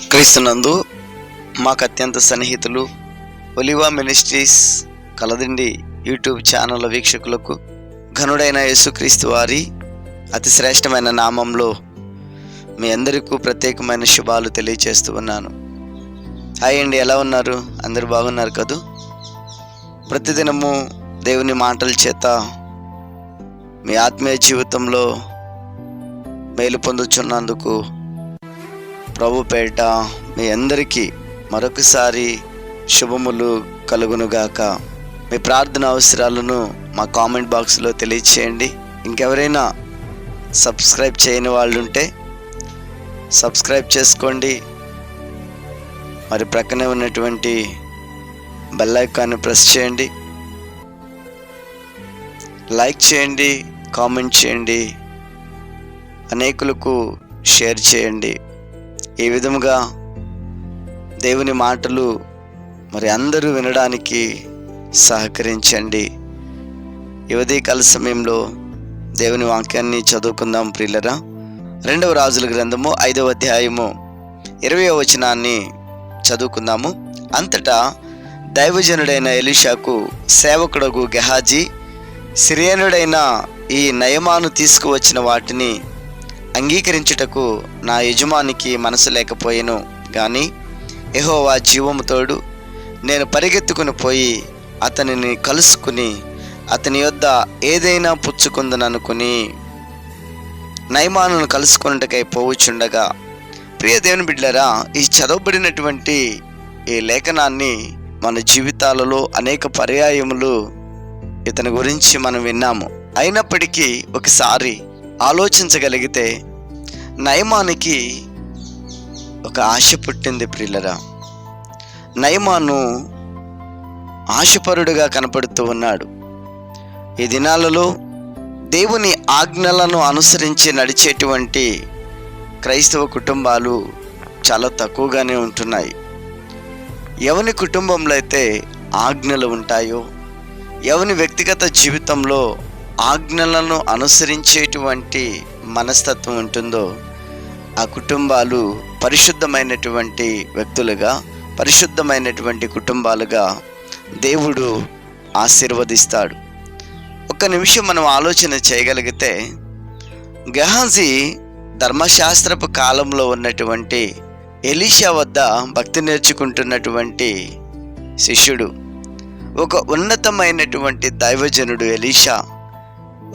క్రీస్తునందు మాకు అత్యంత సన్నిహితులు ఒలివా మినిస్ట్రీస్ కలదిండి యూట్యూబ్ ఛానల్ వీక్షకులకు ఘనుడైన యేసుక్రీస్తు వారి అతి శ్రేష్టమైన నామంలో మీ అందరికీ ప్రత్యేకమైన శుభాలు తెలియచేస్తూ ఉన్నాను. హాయ్ అండి, ఎలా ఉన్నారు? అందరూ బాగున్నారు కదూ? ప్రతిదినము దేవుని మాటల చేత మీ ఆత్మీయ జీవితంలో మేలు పొందుచున్నందుకు ప్రభు పేట మీ అందరికీ మరొకసారి శుభములు కలుగునుగాక. మీ ప్రార్థన అవసరాలను మా కామెంట్ బాక్స్లో తెలియచేయండి. ఇంకెవరైనా సబ్స్క్రైబ్ చేయని వాళ్ళు ఉంటే సబ్స్క్రైబ్ చేసుకోండి. మరి ప్రక్కనే ఉన్నటువంటి బెల్ ఐకాన్ని ప్రెస్ చేయండి, లైక్ చేయండి, కామెంట్ చేయండి, అనేకులకు షేర్ చేయండి. ఈ విధముగా దేవుని మాటలు మరి అందరూ వినడానికి సహకరించండి. ఈ ఉదయకాల సమయంలో దేవుని వాక్యాన్ని చదువుకుందాం ప్రియులరా. 2వ రాజుల గ్రంథము 5వ అధ్యాయము 20వ వచనాన్ని చదువుకుందాము. అంతటా దైవజనుడైన ఎలీషాకు సేవకుడగు గెహాజీ సిరియనుడైన ఈ నయమాను తీసుకువచ్చిన వాటిని అంగీకరించుటకు నా యజమానికి మనసు లేకపోయెను గాని యెహోవా జీవము తోడు నేను పరిగెత్తుకుని పోయి అతనిని కలుసుకుని అతని యొద్ద ఏదైనా పుచ్చుకుందననుకుని నయమానును కలుసుకున్నట్టుకై పోవుచుండగా, ప్రియ దేవుని బిడ్డలారా, ఈ చదవబడినటువంటి ఈ లేఖనాన్ని మన జీవితాలలో అనేక పర్యాయములు ఇతని గురించి మనం విన్నాము. అయినప్పటికీ ఒకసారి ఆలోచించగలిగితే నయమానికి ఒక ఆశ పుట్టింది ప్రియులరా. నయమాను ఆశపరుడుగా కనపడుతూ ఉన్నాడు. ఈ దినాలలో దేవుని ఆజ్ఞలను అనుసరించి నడిచేటువంటి క్రైస్తవ కుటుంబాలు చాలా తక్కువగానే ఉంటున్నాయి. ఎవని కుటుంబంలో అయితే ఆజ్ఞలు ఉంటాయో, ఎవని వ్యక్తిగత జీవితంలో ఆజ్ఞలను అనుసరించేటువంటి మనస్తత్వం ఉంటుందో, ఆ కుటుంబాలు పరిశుద్ధమైనటువంటి వ్యక్తులుగా, పరిశుద్ధమైనటువంటి కుటుంబాలుగా దేవుడు ఆశీర్వదిస్తాడు. ఒక్క నిమిషం మనం ఆలోచన చేయగలిగితే, గెహాజీ ధర్మశాస్త్రపు కాలంలో ఉన్నటువంటి ఎలీషా వద్ద భక్తి నేర్చుకుంటున్నటువంటి శిష్యుడు. ఒక ఉన్నతమైనటువంటి దైవజనుడు ఎలీషా,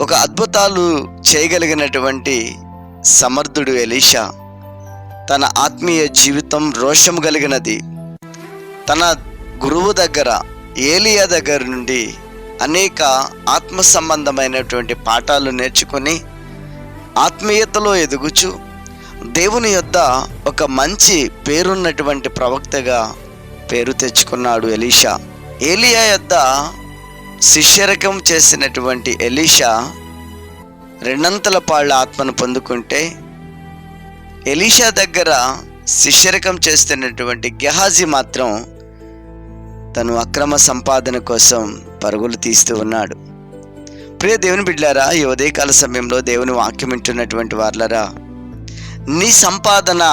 ఒక అద్భుతాలు చేయగలిగినటువంటి సమర్థుడు ఎలీషా. తన ఆత్మీయ జీవితం రోషం కలిగినది. తన గురువు దగ్గర, ఏలియా దగ్గర నుండి అనేక ఆత్మ సంబంధమైనటువంటి పాఠాలు నేర్చుకొని ఆత్మీయతలో ఎదుగుచు దేవుని యొద్ద ఒక మంచి పేరున్నటువంటి ప్రవక్తగా పేరు తెచ్చుకున్నాడు ఎలీషా. ఏలియా యొద్ద శిష్యరకం చేసినటువంటి ఎలీషా 2 పాళ్ళ ఆత్మను పొందుకుంటే, ఎలీషా దగ్గర శిష్యరకం చేస్తున్నటువంటి గెహాజీ మాత్రం తను అక్రమ సంపాదన కోసం పరుగులు తీస్తూ ఉన్నాడు. ప్రియ దేవుని బిడ్డలారా, ఈ ఉదయకాల సమయంలో దేవుని వాక్యం వింటున్నటువంటి వార్లరా, నీ సంపాదన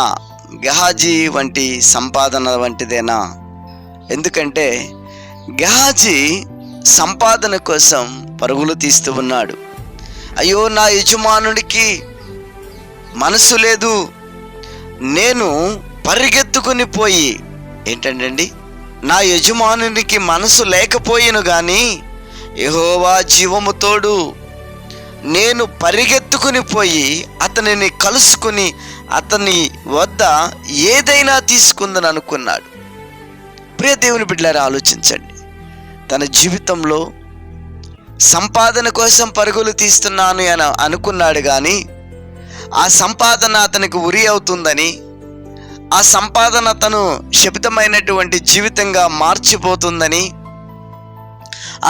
గెహాజీ వంటి సంపాదన వంటిదేనా? ఎందుకంటే గెహాజీ సంపాదన కోసం పరుగులు తీస్తూ ఉన్నాడు. అయ్యో, నా యజమానుడికి మనసు లేదు, నేను పరిగెత్తుకుని పోయి, ఏంటండి, నా యజమానునికి మనసు లేకపోయిను గాని యెహోవా జీవము తోడు నేను పరిగెత్తుకుని పోయి అతనిని కలుసుకుని అతని వద్ద ఏదైనా తీసుకుందని అనుకున్నాడు. ప్రియ దేవుని బిడ్డలారా, ఆలోచించండి. తన జీవితంలో సంపాదన కోసం పరుగులు తీస్తున్నాను అని అనుకున్నాడు కానీ, ఆ సంపాదన అతనికి ఉరి అవుతుందని, ఆ సంపాదన తను శపితమైనటువంటి జీవితంగా మార్చిపోతుందని,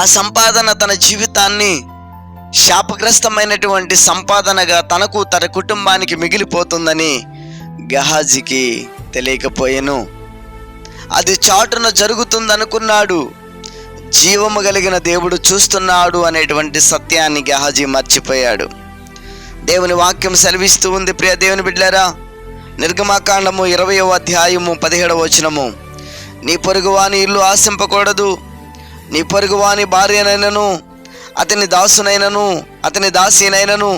ఆ సంపాదన తన జీవితాన్ని శాపగ్రస్తమైనటువంటి సంపాదనగా తనకు తన కుటుంబానికి మిగిలిపోతుందని గెహాజీకి తెలియకపోయెను. అది చాటున జరుగుతుందనుకున్నాడు. జీవము కలిగిన దేవుడు చూస్తున్నాడు అనేటువంటి సత్యాన్ని గెహాజీ మర్చిపోయాడు. దేవుని వాక్యం సెలవిస్తూ ఉంది, ప్రియ దేవుని బిడ్డలారా, నిర్గమాకాండము 20వ అధ్యాయము 17వ వచనము, నీ పొరుగువాని ఇల్లు ఆశింపకూడదు, నీ పొరుగువాని భార్యనైనను, అతని దాసునైనను, అతని దాసినైనను,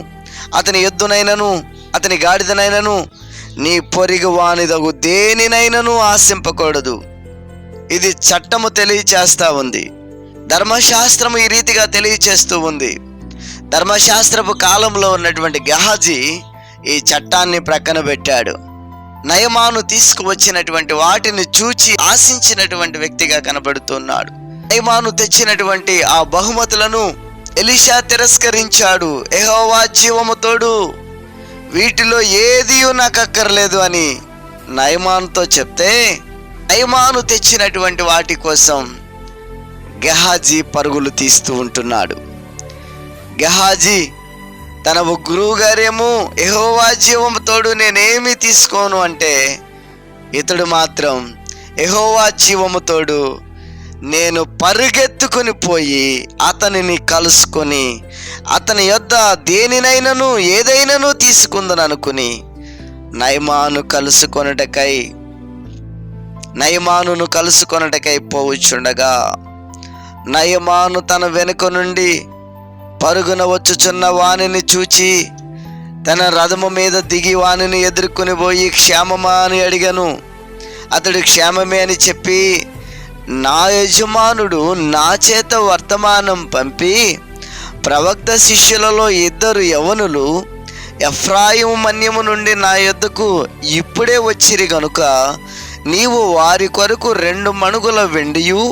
అతని ఎద్దునైనను, అతని గాడిదనైనను, నీ పొరుగువానిదగు దేనినైనను ఆశింపకూడదు. ఇది చట్టము తెలియచేస్తూ ఉంది. ధర్మశాస్త్రము ఈ రీతిగా తెలియచేస్తూ ఉంది. ధర్మశాస్త్రపు కాలంలో ఉన్నటువంటి గెహాజీ ఈ చట్టాన్ని ప్రక్కన పెట్టాడు. నయమాను తీసుకువచ్చినటువంటి వాటిని చూచి ఆశించినటువంటి వ్యక్తిగా కనబడుతున్నాడు. నయమాను తెచ్చినటువంటి ఆ బహుమతులను ఎలీషా తిరస్కరించాడు. యెహోవా జీవము తోడు, వీటిలో ఏదీ నాకు అక్కర్లేదు అని నయమానుతో చెప్తే, నయమాను తెచ్చినటువంటి వాటి కోసం గెహాజీ పరుగులు తీస్తూ ఉంటున్నాడు. గెహాజీ తన గురువు గారేమో యెహోవా జీవము తోడు నేనేమి తీసుకోను అంటే, ఇతడు మాత్రం యెహోవా జీవము తోడు నేను పరుగెత్తుకొని పోయి అతనిని కలుసుకొని అతని యొద్ద దేనినైనను ఏదైనాను తీసుకుందని అనుకుని నయమానును కలుసుకొనుటకై పోవుచుండగా, నయమాను తన వెనుక నుండి పరుగున వచ్చుచున్న వానిని చూచి తన రథము మీద దిగి వానిని ఎదుర్కొని పోయి క్షేమమా అని అడిగాను. అతడు క్షేమమే అని చెప్పి, నా యజమానుడు నా చేత వర్తమానం పంపి, ప్రవక్త శిష్యులలో 2 యవనులు ఎఫ్రాయిము మన్యము నుండి నా యొద్దకు ఇప్పుడే వచ్చిరి గనుక నీవు వారి కొరకు 2 మణుగుల వెండియు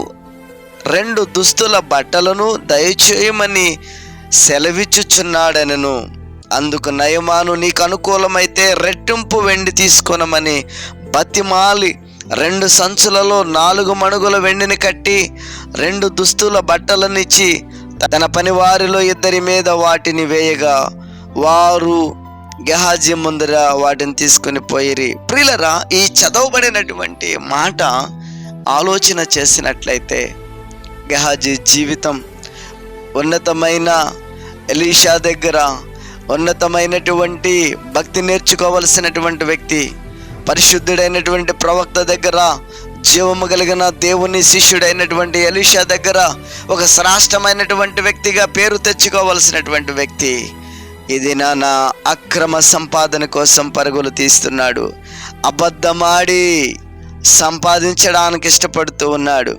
2 దుస్తుల బట్టలను దయచేయమని సెలవిచ్చుచున్నాడనను. అందుకు నయమాను, నీకు అనుకూలమైతే రెట్టింపు వెండి తీసుకొనమని బతిమాలి 2 సంచులలో 4 మణుగుల వెండిని కట్టి 2 దుస్తుల బట్టలనిచ్చి తన పనివారిలో 2 మీద వాటిని వేయగా వారు గెహాజీ ముందర వాటిని తీసుకుని పోయిరి. ప్రియులరా, ఈ చదవబడినటువంటి మాట ఆలోచన చేసినట్లయితే గెహాజీ జీవితం ఉన్నతమైన ఎలీషా దగ్గర ఉన్నతమైనటువంటి భక్తి నేర్చుకోవలసినటువంటి వ్యక్తి, పరిశుద్ధుడైనటువంటి ప్రవక్త దగ్గర, జీవము కలిగిన దేవుని శిష్యుడైనటువంటి ఎలీషా దగ్గర ఒక శ్రేష్టమైనటువంటి వ్యక్తిగా పేరు తెచ్చుకోవలసినటువంటి వ్యక్తి ఇది నా అక్రమ సంపాదన కోసం పరుగులు తీస్తున్నాడు. అబద్ధమాడి సంపాదించడానికి ఇష్టపడుతూ ఉన్నాడు.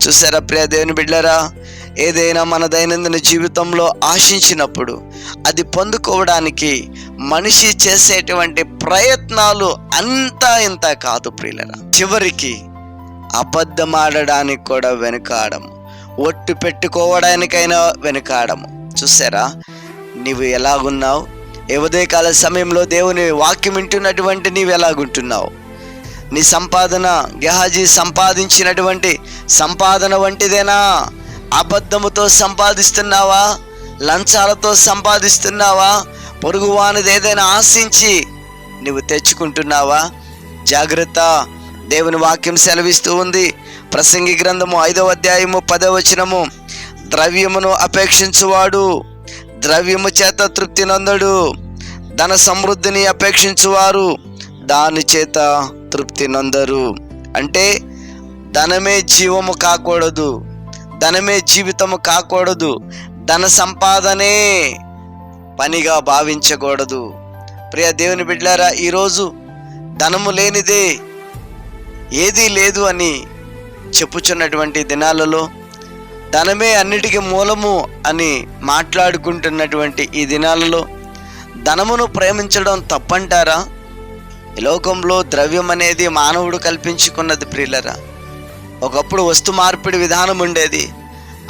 చూసారా ప్రియ దేవుని బిడ్డలారా, ఏదైనా మన దైనందిన జీవితంలో ఆశించినప్పుడు అది పొందుకోవడానికి మనిషి చేసేటువంటి ప్రయత్నాలు అంతా ఇంత కాదు ప్రియులరా. చివరికి అబద్ధమాడడానికి కూడా వెనుకాడము, ఒట్టు పెట్టుకోవడానికైనా వెనుకాడము. చూసారా, నీవు ఎలాగున్నావు? ఏ ఉదయకాల సమయంలో దేవుని వాక్యం వింటున్నటువంటి నీవు ఎలాగుంటున్నావు? నీ సంపాదన గెహాజీ సంపాదించినటువంటి సంపాదన వంటిదేనా? అబద్ధముతో సంపాదిస్తున్నావా? లంచాలతో సంపాదిస్తున్నావా? పొరుగువానిది ఏదైనా ఆశించి నువ్వు తెచ్చుకుంటున్నావా? జాగ్రత్త. దేవుని వాక్యం సెలవిస్తూ ఉంది. ప్రసంగి గ్రంథము 5వ అధ్యాయము 10వ వచనము, ద్రవ్యమును అపేక్షించువాడు ద్రవ్యము చేత తృప్తి నందడు, ధన సమృద్ధిని అపేక్షించువారు దాని చేత తృప్తి నందరు. అంటే ధనమే జీవము కాకూడదు, ధనమే జీవితము కాకూడదు, ధన సంపాదనే పనిగా భావించకూడదు. ప్రియ దేవుని బిడ్డలారా, ఈరోజు ధనము లేనిదే ఏదీ లేదు అని చెప్పుచున్నటువంటి దినాలలో, ధనమే అన్నిటికీ మూలము అని మాట్లాడుకుంటున్నటువంటి ఈ దినాలలో ధనమును ప్రేమించడం తప్పంటారా? ఈ లోకంలో ద్రవ్యం అనేది మానవుడు కల్పించుకున్నది ప్రియులరా. ఒకప్పుడు వస్తు మార్పిడి విధానం ఉండేది.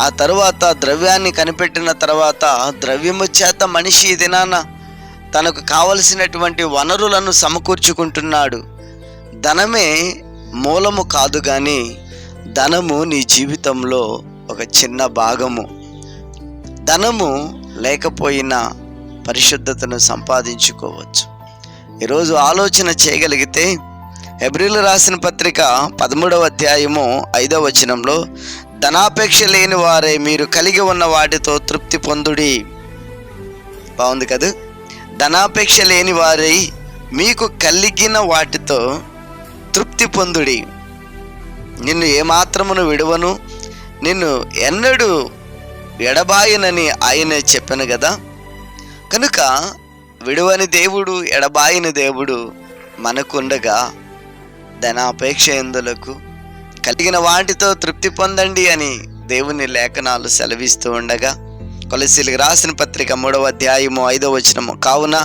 ఆ తరువాత ద్రవ్యాన్ని కనిపెట్టిన తర్వాత ద్రవ్యము చేత మనిషి ఈ దినాన తనకు కావలసినటువంటి వనరులను సమకూర్చుకుంటున్నాడు. ధనమే మూలము కాదు, కానీ ధనము నీ జీవితంలో ఒక చిన్న భాగము. ధనము లేకపోయినా పరిశుద్ధతను సంపాదించుకోవచ్చు. ఈరోజు ఆలోచన చేయగలిగితే హెబ్రీయులకు రాసిన పత్రిక 13వ అధ్యాయము 5వ వచనంలో, ధనాపేక్ష లేని వారే మీరు కలిగి ఉన్న వాటితో తృప్తి పొందుడి. బాగుంది కదా? ధనాపేక్ష లేని వారై మీకు కలిగిన వాటితో తృప్తి పొందుడి. నిన్ను ఏమాత్రమును విడువను, నిన్ను ఎన్నడూ ఎడబాయనని ఆయనే చెప్పాను కదా. కనుక విడువని దేవుడు, ఎడబాయని దేవుడు మనకుండగా ధనాపేక్ష ఎందులకు, కలిగిన వాటితో తృప్తి పొందండి అని దేవుని లేఖనాలు సెలవిస్తూ ఉండగా, కొలసీలకు రాసిన పత్రిక 3వ అధ్యాయము 5వ వచనము, కావున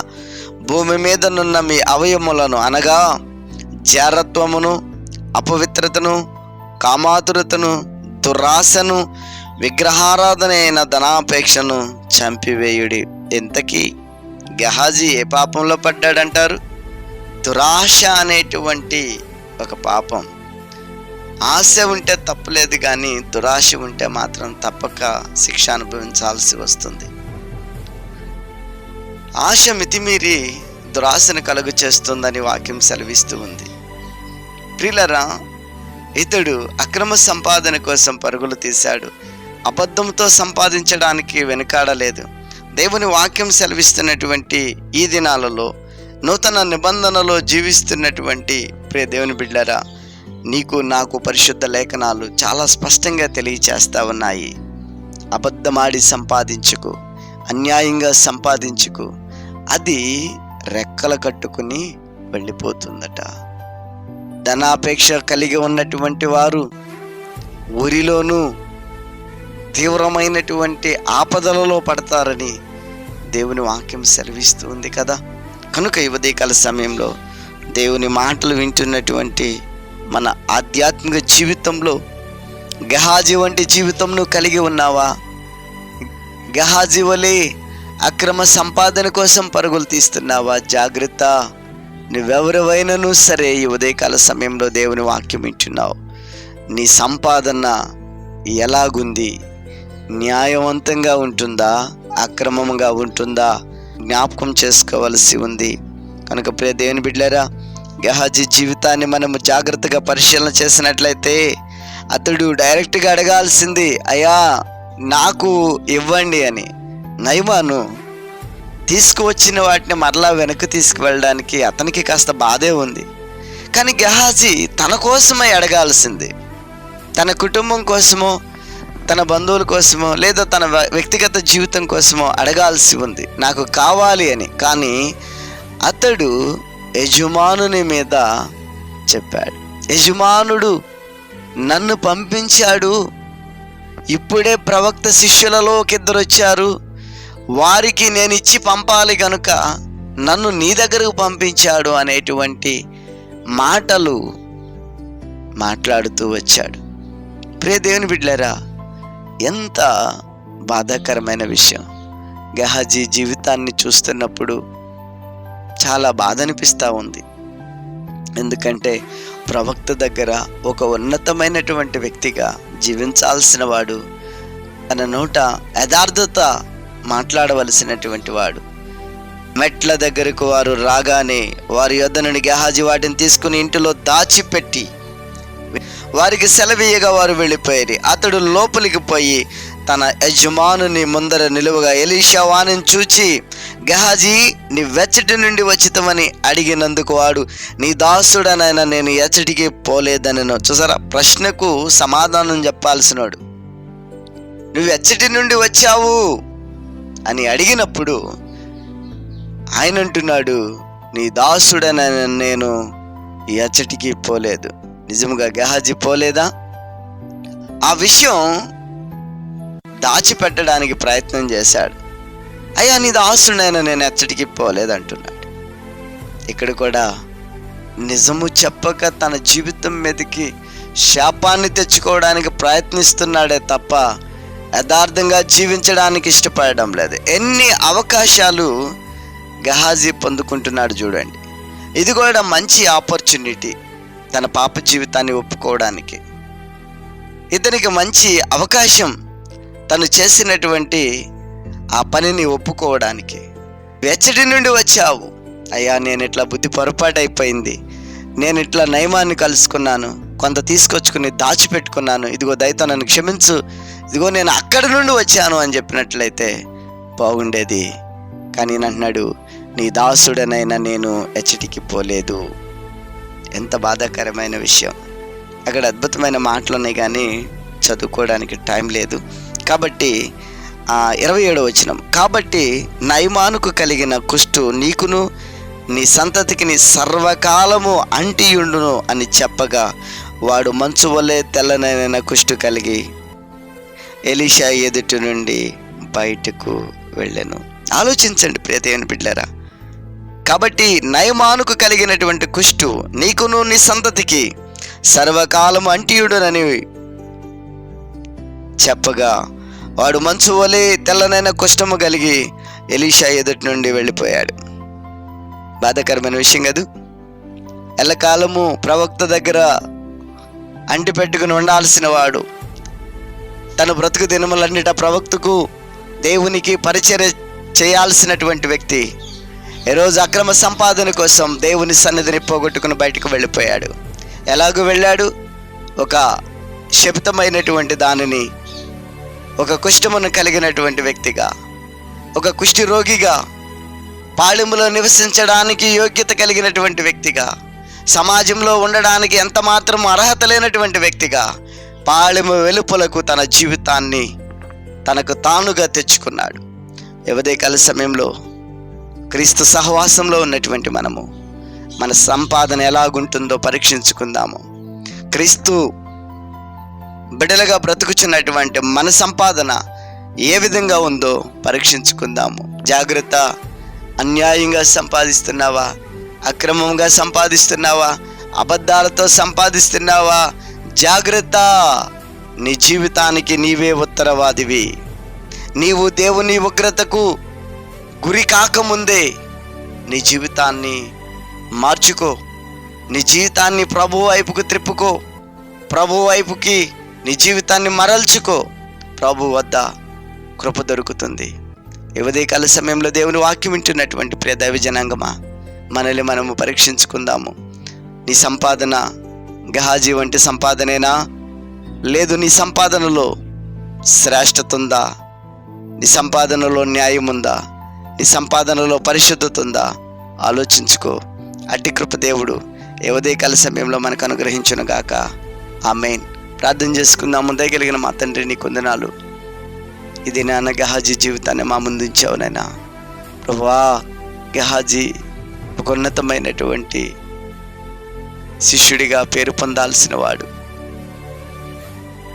భూమి మీదనున్న మీ అవయములను అనగా జారత్వమును, అపవిత్రతను, కామాతురతను, దురాశను, విగ్రహారాధన అయిన ధనాపేక్షను చంపివేయుడి. ఇంతకీ గెహాజీ ఏ పాపంలో పడ్డాడంటారు? దురాశ అనేటువంటి ఒక పాపం. ఆశ ఉంటే తప్పులేదు, కానీ దురాశ ఉంటే మాత్రం తప్పక శిక్ష అనుభవించాల్సి వస్తుంది. ఆశ మితిమీరి దురాశను కలుగు చేస్తుందని వాక్యం సెలవిస్తూ ఉంది. ప్రియులరా, ఇతడు అక్రమ సంపాదన కోసం పరుగులు తీశాడు. అబద్ధంతో సంపాదించడానికి వెనుకాడలేదు. దేవుని వాక్యం సెలవిస్తున్నటువంటి ఈ దినాలలో, నూతన నిబంధనలో జీవిస్తున్నటువంటి ప్రియ దేవుని బిడ్డలారా, నీకు నాకు పరిశుద్ధ లేఖనాలు చాలా స్పష్టంగా తెలియచేస్తా ఉన్నాయి. అబద్ధమాడి సంపాదించుకు, అన్యాయంగా సంపాదించుకు, అది రెక్కలు కట్టుకుని వెళ్ళిపోతుందట. ధనాపేక్ష కలిగి ఉన్నటువంటి వారు ఊరిలోనూ తీవ్రమైనటువంటి ఆపదలలో పడతారని దేవుని వాక్యం సెలవిస్తూ ఉంది కదా. కనుక ఈ ఉదయకాల సమయంలో దేవుని మాటలు వింటున్నటువంటి మన ఆధ్యాత్మిక జీవితంలో గెహాజీ వంటి జీవితంను కలిగి ఉన్నావా? గెహాజీ వలె అక్రమ సంపాదన కోసం పరుగులు తీస్తున్నావా? జాగ్రత్త. నువ్వెవరివైనను సరే ఈ ఉదయకాల సమయంలో దేవుని వాక్యం వింటున్నావు. నీ సంపాదన ఎలాగుంది? న్యాయవంతంగా ఉంటుందా, అక్రమంగా ఉంటుందా? జ్ఞాపకం చేసుకోవలసి ఉంది. కనుక ప్రియ దేవుని బిడ్డలారా, గెహాజీ జీవితాన్ని మనము జాగ్రత్తగా పరిశీలన చేసినట్లయితే అతడు డైరెక్ట్గా అడగాల్సింది, అయ్యా నాకు ఇవ్వండి అని. నయమాను తీసుకువచ్చిన వాటిని మరలా వెనక్కి తీసుకువెళ్ళడానికి అతనికి కాస్త బాధే ఉంది. కానీ గెహాజీ తన కోసమే అడగాల్సింది. తన కుటుంబం కోసమో, తన బంధువుల కోసమో, లేదా తన వ్యక్తిగత జీవితం కోసమో అడగాల్సి ఉంది, నాకు కావాలి అని. కానీ అతడు యజమానుని మీద చెప్పాడు. యజమానుడు నన్ను పంపించాడు, ఇప్పుడే ప్రవక్త శిష్యులలో ఇద్దరు వచ్చారు, వారికి నేను ఇచ్చి పంపాలి కనుక నన్ను నీ దగ్గరకు పంపించాడు అనేటువంటి మాటలు మాట్లాడుతూ వచ్చాడు. ప్రియ దేవుని బిడ్డలారా, ఎంత బాధాకరమైన విషయం. గెహాజీ జీవితాన్ని చూస్తున్నప్పుడు చాలా బాధ అనిపిస్తూ ఉంది. ఎందుకంటే ప్రవక్త దగ్గర ఒక ఉన్నతమైనటువంటి వ్యక్తిగా జీవించాల్సిన వాడు, తన నోట యథార్థత మాట్లాడవలసినటువంటి వాడు. మెట్ల దగ్గరకు వారు రాగానే వారి యొద్ద నుండి గెహాజీ వాటిని తీసుకుని ఇంటిలో దాచిపెట్టి వారికి సెలవీయగా వారు వెళ్ళిపోయారు. అతడు లోపలికి పోయి తన యజమానుని ముందర నిలువగా ఎలీషా వానిని చూచి, గెహాజీ నీ వెచ్చటి నుండి వచ్చితమని అడిగినందుకు వాడు, నీ దాసుడనైనా నేను ఎచ్చటికి పోలేదనను. చూసారా, ప్రశ్నకు సమాధానం చెప్పాల్సినోడు. నువ్వు ఎచ్చటి నుండి వచ్చావు అని అడిగినప్పుడు ఆయన అంటున్నాడు, నీ దాసుడనైనా నేను ఎచ్చటికి పోలేదు. నిజంగా గెహాజీ పోలేదా? ఆ విషయం దాచిపెట్టడానికి ప్రయత్నం చేశాడు. అయ్యా నీ దాసుడైనా నేను ఎచ్చటికి పోలేదంటున్నాడు. ఇక్కడ కూడా నిజము చెప్పక తన జీవితం మీదకి శాపాన్ని తెచ్చుకోవడానికి ప్రయత్నిస్తున్నాడే తప్ప యథార్థంగా జీవించడానికి ఇష్టపడడం లేదు. ఎన్ని అవకాశాలు గెహాజీ పొందుకుంటున్నాడు చూడండి. ఇది కూడా మంచి ఆపర్చునిటీ తన పాప జీవితాన్ని ఒప్పుకోవడానికి. ఇతనికి మంచి అవకాశం తను చేసినటువంటి ఆ పనిని ఒప్పుకోవడానికి. వెచ్చటి నుండి వచ్చావు, అయ్యా నేను ఇట్లా బుద్ధి పొరపాటు అయిపోయింది, నేను ఇట్లా నయమాన్ని కలుసుకున్నాను, కొంత తీసుకొచ్చుకుని దాచిపెట్టుకున్నాను, ఇదిగో దయతో నన్ను క్షమించు, ఇదిగో నేను అక్కడి నుండి వచ్చాను అని చెప్పినట్లయితే బాగుండేది. కానీ అంటున్నాడు, నీ దాసుడనైనా నేను ఎచ్చటికి పోలేదు. ఎంత బాధాకరమైన విషయం. అక్కడ అద్భుతమైన మాటలు ఉన్నాయి కానీ చదువుకోవడానికి టైం లేదు. కాబట్టి 27వ వచనం, కాబట్టి నయమానుకు కలిగిన కుష్టు నీకును నీ సంతతికి నీ సర్వకాలము అంటియుండును అని చెప్పగా వాడు మంచు వలె తెల్లనైన కుష్టు కలిగి ఎలీషా ఎదుటి నుండి బయటకు వెళ్ళెను. ఆలోచించండి ప్రియ దేవుని బిడ్డలారా. కాబట్టి నయమానుకు కలిగినటువంటి కుష్టు నీకును నీ సంతతికి సర్వకాలము అంటియుడునని చెప్పగా వాడు మంచు వలె తెల్లనైన కుష్ఠము కలిగి ఎలీషా ఎదుటి నుండి వెళ్ళిపోయాడు. బాధాకరమైన విషయం కాదు. ఎల్లకాలము ప్రవక్త దగ్గర అంటి పెట్టుకుని ఉండాల్సిన వాడు తన బ్రతుకు దినములన్నిట ప్రవక్తకు దేవునికి పరిచర్య చేయాల్సినటువంటి వ్యక్తి ఈరోజు అక్రమ సంపాదన కోసం దేవుని సన్నిధిని పోగొట్టుకుని బయటకు వెళ్ళిపోయాడు. ఎలాగూ వెళ్ళాడు? ఒక శపితమైనటువంటి దానిని, ఒక కుష్ఠమును కలిగినటువంటి వ్యక్తిగా, ఒక కుష్టి రోగిగా, పాళెములో నివసించడానికి యోగ్యత కలిగినటువంటి వ్యక్తిగా, సమాజంలో ఉండడానికి ఎంత మాత్రం అర్హత లేనటువంటి వ్యక్తిగా పాళెము వెలుపలకు తన జీవితాన్ని తనకు తానుగా తెచ్చుకున్నాడు. ఉదయకాల సమయంలో క్రీస్తు సహవాసంలో ఉన్నటువంటి మనము మన సంపాదన ఎలాగుంటుందో పరీక్షించుకుందాము. క్రీస్తు బిడ్డలుగా బ్రతుకుచున్నటువంటి మన సంపాదన ఏ విధంగా ఉందో పరీక్షించుకుందాము. జాగ్రత్త. అన్యాయంగా సంపాదిస్తున్నావా? అక్రమంగా సంపాదిస్తున్నావా? అబద్ధాలతో సంపాదిస్తున్నావా? జాగ్రత్త. నీ జీవితానికి నీవే ఉత్తరవాదివి. నీవు దేవుని ఉగ్రతకు గురి కాకముందే నీ జీవితాన్ని మార్చుకో. నీ జీవితాన్ని ప్రభు వైపుకు త్రిప్పుకో. ప్రభు వైపుకి నీ జీవితాన్ని మరల్చుకో. ప్రభు వద్ద కృప దొరుకుతుంది. ఉదయకాల సమయంలో దేవుని వాక్యం వింటున్నటువంటి ప్రియ దైవ జనాంగమా, మనల్ని మనము పరీక్షించుకుందాము. నీ సంపాదన గహాజీ వంటి సంపాదనేనా? లేదు, నీ సంపాదనలో శ్రేష్టత ఉందా? నీ సంపాదనలో న్యాయం ఉందా? నీ సంపాదనలో పరిశుద్ధత ఉందా? ఆలోచించుకో. అట్టి కృప దేవుడు ఉదయకాల సమయంలో మనకు అనుగ్రహించును గాక. ఆమేన్. ప్రార్థన చేసుకుందాము. దయగలిగిన మా తండ్రి, నీ కొందనాలు. ఇది నాన్న గహాజీ జీవితాన్ని మా ముందు ఉంచావు నాయనా. ప్రభువా, గహాజీ ఒక ఉన్నతమైనటువంటి శిష్యుడిగా పేరు పొందాల్సిన వాడు.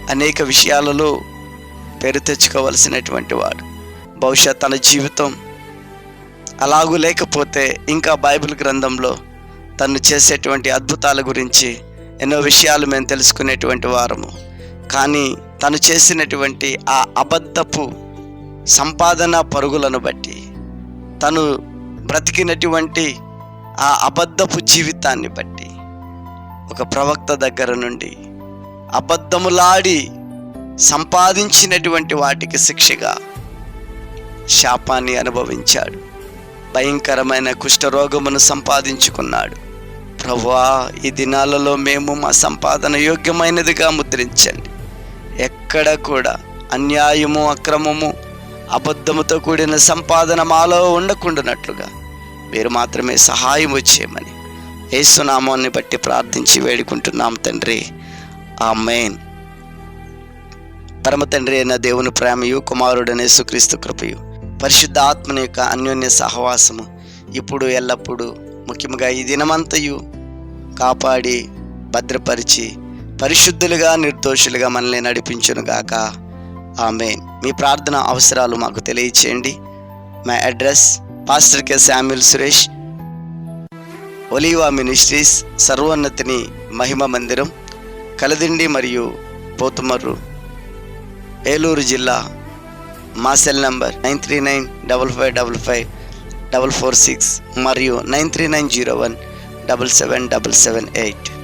అనేక విషయాలలో పేరు తెచ్చుకోవలసినటువంటి వాడు. బహుశా తన జీవితం అలాగూ లేకపోతే ఇంకా బైబిల్ గ్రంథంలో తను చేసేటువంటి అద్భుతాల గురించి ఎన్నో విషయాలు మేము తెలుసుకునేటువంటి వారము. కానీ తను చేసినటువంటి ఆ అబద్ధపు సంపాదన పరుగులను బట్టి, తను బ్రతికినటువంటి ఆ అబద్ధపు జీవితాన్ని బట్టి, ఒక ప్రవక్త దగ్గర నుండి అబద్ధములాడి సంపాదించినటువంటి వాటికి శిక్షగా శాపాన్ని అనుభవించాడు. భయంకరమైన కుష్ఠరోగమును సంపాదించుకున్నాడు. ప్రభువా, ఈ దినాలలో మేము మా సంపాదన యోగ్యమైనదిగా ముద్రించండి. ఎక్కడ కూడా అన్యాయము, అక్రమము, అబద్ధముతో కూడిన సంపాదన మాలో ఉండకుండానట్లుగా మీరు మాత్రమే సహాయం చేయమని యేసు నామాన్ని బట్టి ప్రార్థించి వేడుకుంటున్నాం తండ్రి. ఆమేన్. పరమ తండ్రి అయిన దేవుని ప్రేమయు, కుమారుడైన యేసుక్రీస్తు కృపయు, పరిశుద్ధ ఆత్మని యొక్క అన్యోన్య సహవాసము ఇప్పుడు ఎల్లప్పుడూ, ముఖ్యంగా ఈ దినమంతయు కాపాడి భద్రపరిచి పరిశుద్ధులుగా, నిర్దోషులుగా మనల్ని నడిపించునుగాక. ఆమేన్. మీ ప్రార్థన అవసరాలు మాకు తెలియచేయండి. మా address pastor K Samuel Suresh, Oliva ministries, సర్వోన్నతిని మహిమ మందిరం, కలదిండి మరియు పోతుమర్రు, ఏలూరు జిల్లా. మా సెల్ నంబర్ 9395555446 మరియు 9390177778.